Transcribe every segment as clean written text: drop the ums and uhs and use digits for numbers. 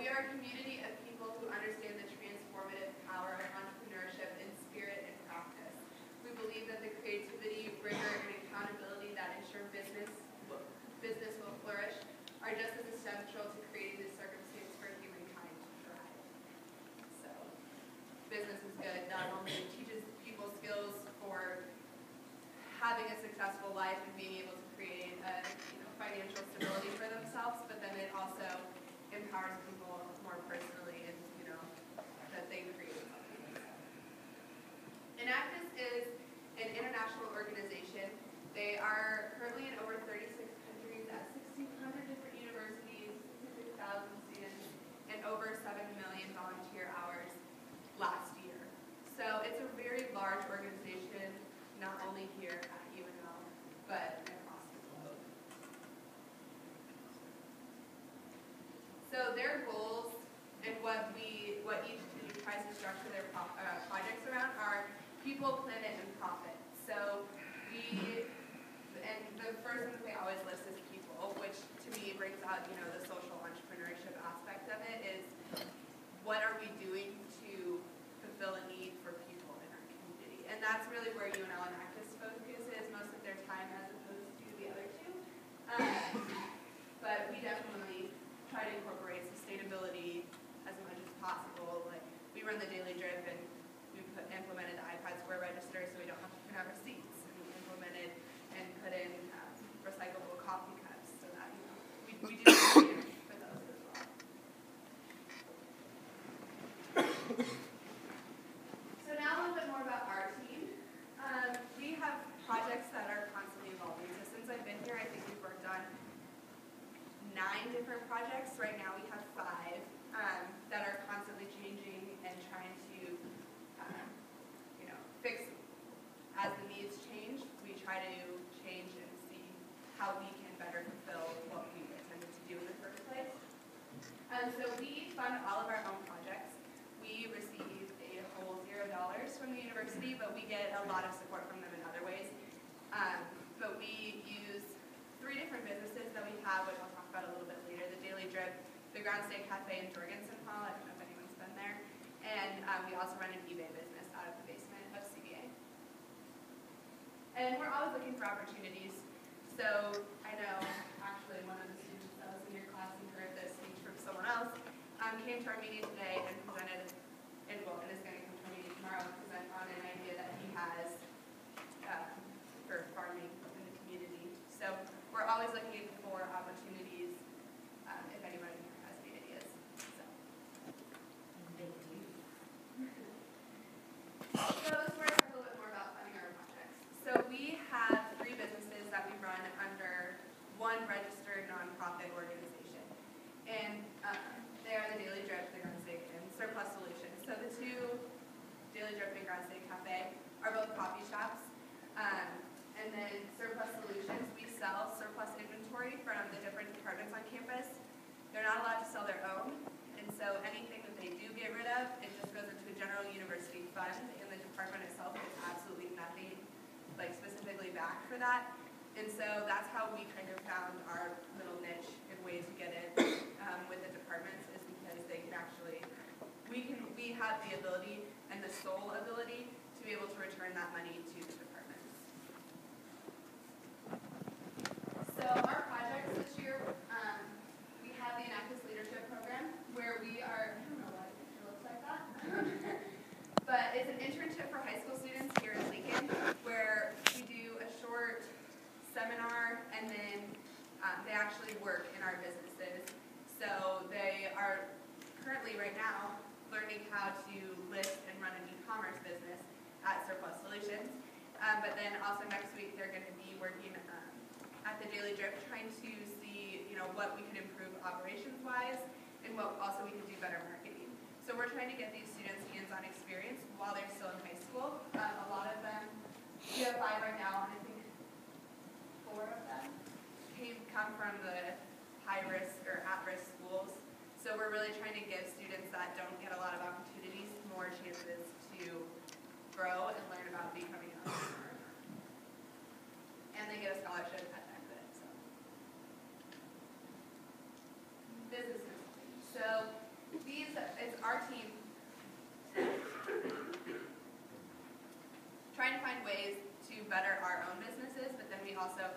we are a community of people who understand the transformative power of entrepreneurship in spirit and practice. We believe that the creativity, rigor, and accountability that ensure business will flourish are just as essential to creating the circumstance for humankind to thrive. So, business is good. Not only teaches people skills for having a successful life and being able to create financial stability for themselves, but then it also empowers people more personally and that they create something. ENACTUS is an international organization. They are currently in over 36 countries at 1,600 different universities, 66,000 students, and over 7 million volunteer hours last year. So it's a very large organization, not only here at UNL, but across the globe. So their goals and what each team tries to structure their projects around are people, planet, and profit. So the first one that they always list is people, which to me brings out the social entrepreneurship aspect of it is what are we doing to fulfill a need for people in our community. And that's really where UNL and ENACTUS focuses most of their time as opposed to the other two. But we definitely try to incorporate sustainability as much as possible. Like we run the daily drip and we implemented the iPad Square Register so we don't have to print out receipts. And we implemented and put in recyclable coffee cups so that we do for those as well. So now a little bit more about our team. We have projects that are constantly evolving. So since I've been here, I think we've worked on 9 different projects. Right now we have 5 that are constantly changing and trying to fix as the needs change. We try to change and see how we can better fulfill what we intended to do in the first place. So we fund all of our own projects. We receive a whole $0 from the university, but we get a lot of support from them in other ways. But we use 3 different businesses that we have, which I'll talk about a little bit later. The Daily Drip, the Ground State Cafe in Jorgensen Hall. I don't know if anyone's been there. And we also run an eBay business out of the basement of CBA. And we're always looking for opportunities. So I know actually one of the students that was in your class and heard this speech from someone else came to our meeting today and presented, and is going to come to our meeting tomorrow and present on an idea that he has for farming in the community. So we're always looking for opportunities if anyone has any ideas. So. Thank you. So this is where I talk a little bit more about funding our projects. So we have 3 businesses that we run under one registered nonprofit organization. And they are the Daily Drip, the Ground State, and Surplus Solutions. So the 2, Daily Drip and Ground State Cafe, are both coffee shops. And then Surplus Solutions, we sell surplus inventory from the different departments on campus. They're not allowed to sell their own, and so anything that they do get rid of, it just goes into a general university fund, and the department itself gets absolutely nothing, like specifically back for that. And so that's how we kind of found our little niche and way to get in with the departments is because they can actually, we have the ability and the sole ability to be able to return that money to the departments. So our projects this year, we have the ENACTUS Leadership Program, where we are, I don't know why the picture looks like that, but it's an internship for high school students here in Lincoln, where we do a short seminar, and then they actually work in our businesses. So they are currently, right now, learning how to list and run an e-commerce business at Surplus Solutions. But then also next week, they're going to be working at the Daily Drip, trying to see, what we can improve operations-wise, and what also we can do better marketing. So we're trying to get these students hands-on experience while they're still in high school. A lot of them, we have 5 right now, and I think 4 of them come from the high-risk or at-risk schools. So we're really trying to give students that don't get a lot of opportunities more chances to grow and learn about becoming an entrepreneur. And they get a scholarship at the end of it. So. Businesses. So it's our team trying to find ways to better our own businesses, but then we also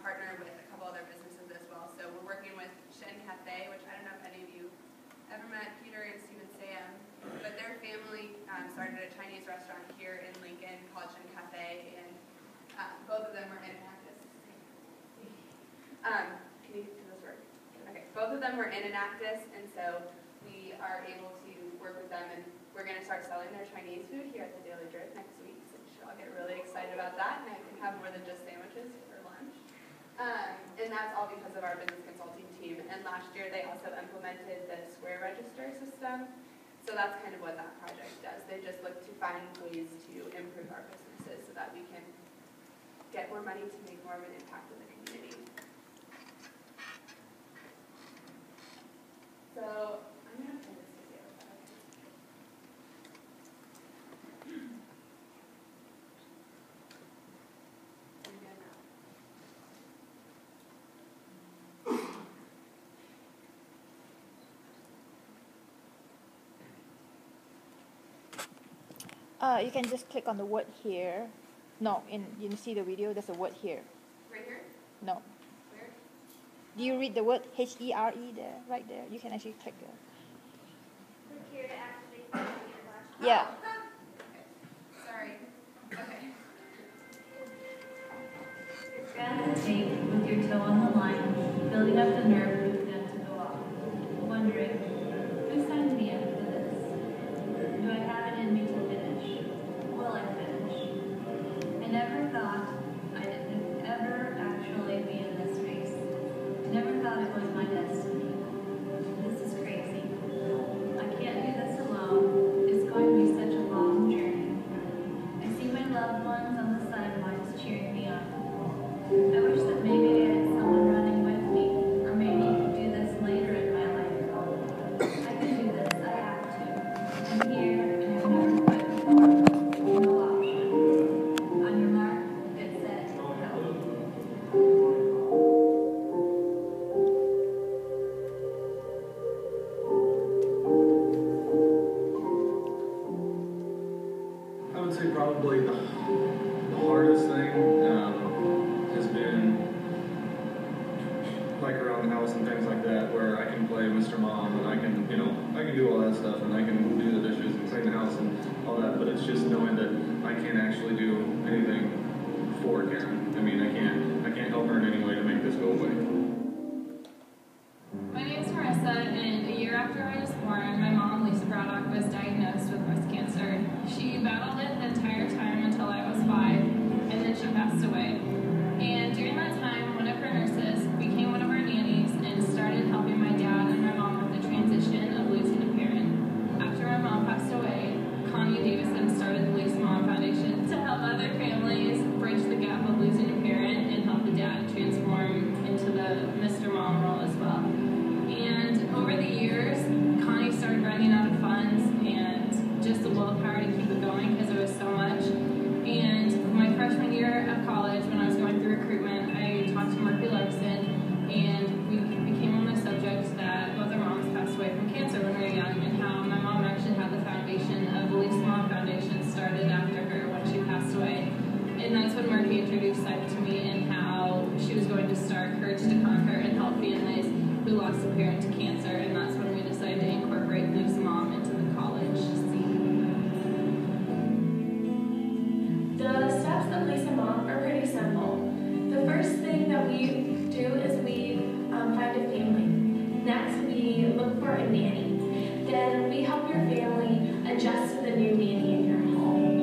partner with a couple other businesses as well. So we're working with Shen Cafe, which I don't know if any of you ever met Peter and Stephen Sam, but their family started a Chinese restaurant here in Lincoln called Shen Cafe, and both of them were in ENACTUS. Can you do this work? Okay, both of them were in ENACTUS, and so we are able to work with them, and we're going to start selling their Chinese food here at the Daily Drip next week, so I'll get really excited about that, and I can have more than just sandwiches for lunch. And that's all because of our business consulting team, and last year they also implemented the Square Register system, so that's kind of what that project does. They just look to find ways to improve our businesses so that we can get more money to make more of an impact in the community. So I'm going to play this video. You can just click on the word here. No, you see the video, there's a word here. Right here? No. Where? Do you read the word HERE there? Right there. You can actually click there. Click here to activate the computer watch. Yeah. Okay. Sorry. Okay. Grab the tape with your toe on the line, building up the nerve for the gun to go off. Wondering, who signed me up for this? Do I have it in me to finish? Will I finish? I never thought I'd ever actually be in this race. I never thought it was my destiny. This is crazy. I can't do this alone. It's going to be such a long journey. I see my loved ones on the sidelines cheering me on. I wish that maybe I had someone running with me, or maybe I could do this later in my life. I can do this, I have to. I'm here and I've never quit before. No option. On your mark, get set, go. I would say probably the hardest thing has been like around the house and things like that, where I can play Mr. Mom and I can, I can do all that stuff and I can do the dishes and clean the house and all that, but it's just knowing that I can't actually do anything for Karen. I mean, I can't help her in any way to make this go away. My name is Marissa, and a year after I was born, my mom, Lisa Braddock, was diagnosed with breast cancer. She battled it the entire time until I was 5, and then she passed away. And during that time, one of her nurses became one of our nannies and started helping my dad and my mom with the transition of losing a parent. After my mom passed away, Connie Davison started the Lisa Mom Foundation to help other families bridge the gap of losing a parent and help the dad transform into the Mr. Mom role as well. And over the years, Connie started running out of funds and just the willpower to keep it going because it was so much. And my freshman year of college, when I was going through recruitment, I talked to Murphy Larson, and we became on the subject that both our moms passed away from cancer when we were young, and how my mom actually had the foundation of the Lisa Mom Foundation started after her when she passed away. And that's when Murphy introduced Cypher to me and how she was going to start Courage to Conquer and help families who lost a parent to cancer, and that's when we decided to incorporate Lisa Mom into the college scene. The steps of Lisa Mom are pretty simple. The first thing that we do is we find a family. Next, we look for a nanny. Then we help your family adjust to the new nanny in your home.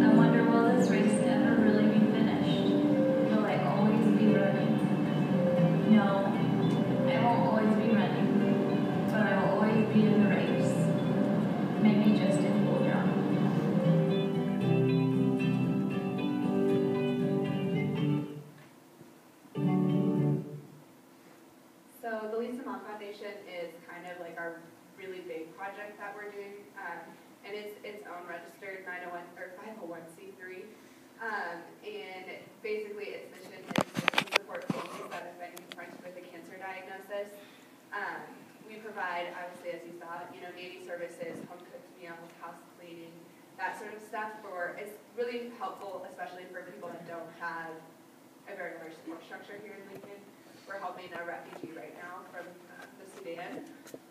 I wonder, will this race ever really be finished? Will I always be running? No, I won't always be running, but I will always be in the race. Maybe just in full drum. So the Lisa Mom Foundation is kind of like our really big project that we're doing, and it's its own registered 901 or 501c3, and basically its mission is to support families that have that sort of stuff. It's really helpful, especially for people that don't have a very large support structure here in Lincoln. We're helping a refugee right now from the Sudan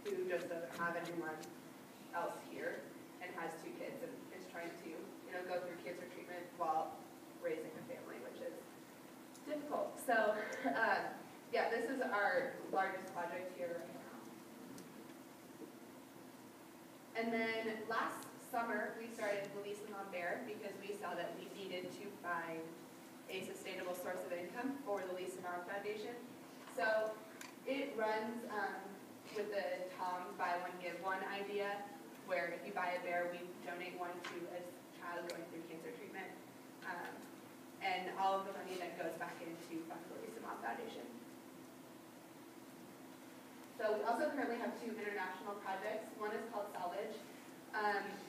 who just doesn't have anyone else here and has 2 kids and is trying to, go through cancer treatment while raising a family, which is difficult. So, yeah, this is our largest project here right now. And then last summer, we started the Lisa Mom Bear because we saw that we needed to find a sustainable source of income for the Lisa Mom Foundation. So it runs with the Tom Buy One Give One idea, where if you buy a bear, we donate one to a child going through cancer treatment, and all of the money that goes back into fund the Lisa Mom Foundation. So we also currently have 2 international projects. One is called Salvage,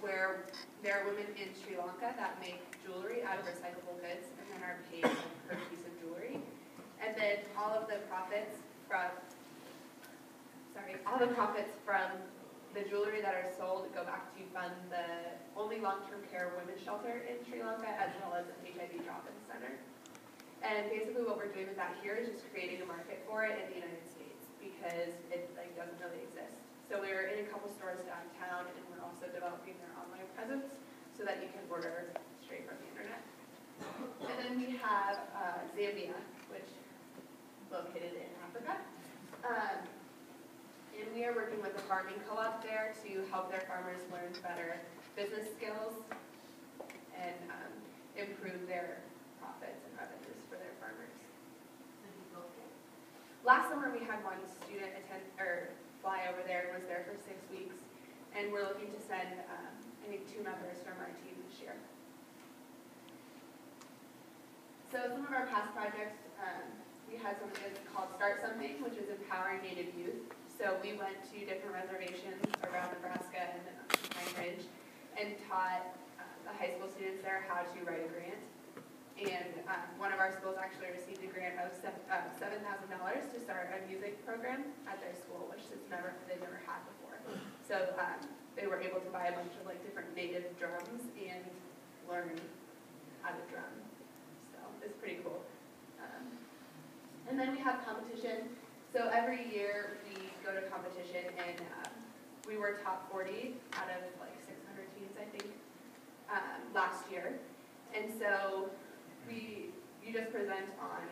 where there are women in Sri Lanka that make jewelry out of recyclable goods and then are paid per piece of jewelry. And then all the profits from the jewelry that are sold go back to fund the only long-term care women's shelter in Sri Lanka, as well as an HIV drop-in center. And basically what we're doing with that here is just creating a market for it in the United States because it doesn't really exist. So we're in a couple stores downtown, and we're also developing their online presence so that you can order straight from the internet. And then we have Zambia, which is located in Africa. And we are working with a farming co-op there to help their farmers learn better business skills and improve their profits and revenues for their farmers. Last summer we had one student fly over there and was there for 6 weeks, and we're looking to send I think 2 members from our team this year. So some of our past projects, we had something that's called Start Something, which is empowering Native youth. So we went to different reservations around Nebraska and Pine Ridge and taught the high school students there how to write a grant. And one of our schools actually received a grant of $7,000 to start a music program at their school, which they've never had before. So they were able to buy a bunch of different native drums and learn how to drum. So it's pretty cool. And then we have competition. So every year we go to competition, and we were top 40 out of 600 teams, I think, last year. And so you just present on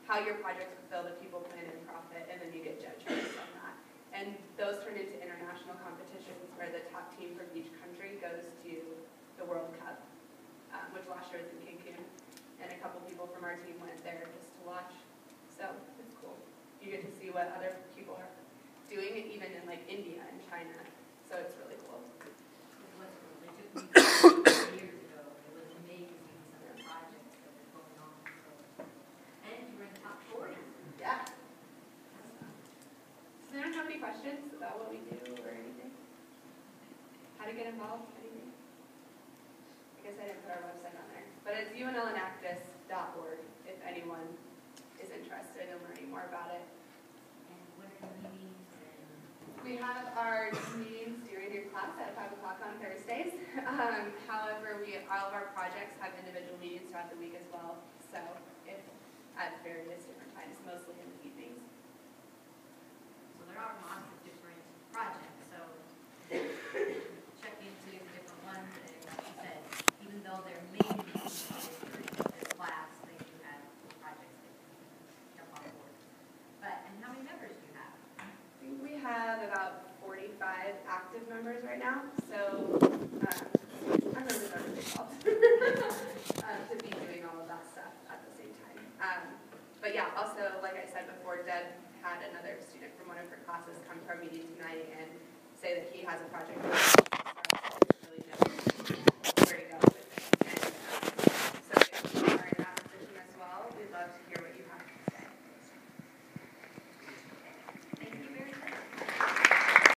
how your projects fulfill the people, plan, and profit, and then you get judged based on that. And those turn into international competitions where the top team from each country goes to the World Cup, which last year was in Cancun. And a couple people from our team went there just to watch. So it's cool. You get to see what other people are doing, even in India and China. So it's really cool. It took me years ago. It was amazing some of the projects that were going on. And you were in the top 40. Yeah. Does anyone have any questions about what we do or anything? How to get involved? Anything? I guess I didn't put our website on there. But it's unlenactus.org if anyone is interested in learning more about it. And what are the meetings? We have our meetings during your class at 5 o'clock on Thursdays. However, all of our projects have individual meetings throughout the week as well. So if at various different times, mostly in the evenings. So there are lots of different projects. So check into different ones. And like you said, even though there may be during this class, they do have projects that you can jump on board. And how many members do you have? I think we have about 45 active members right now. So our members are really involved to be doing all of that stuff at the same time. But yeah, also, like I said before, Deb had another student from one of her classes come to our meeting tonight and say that he has a project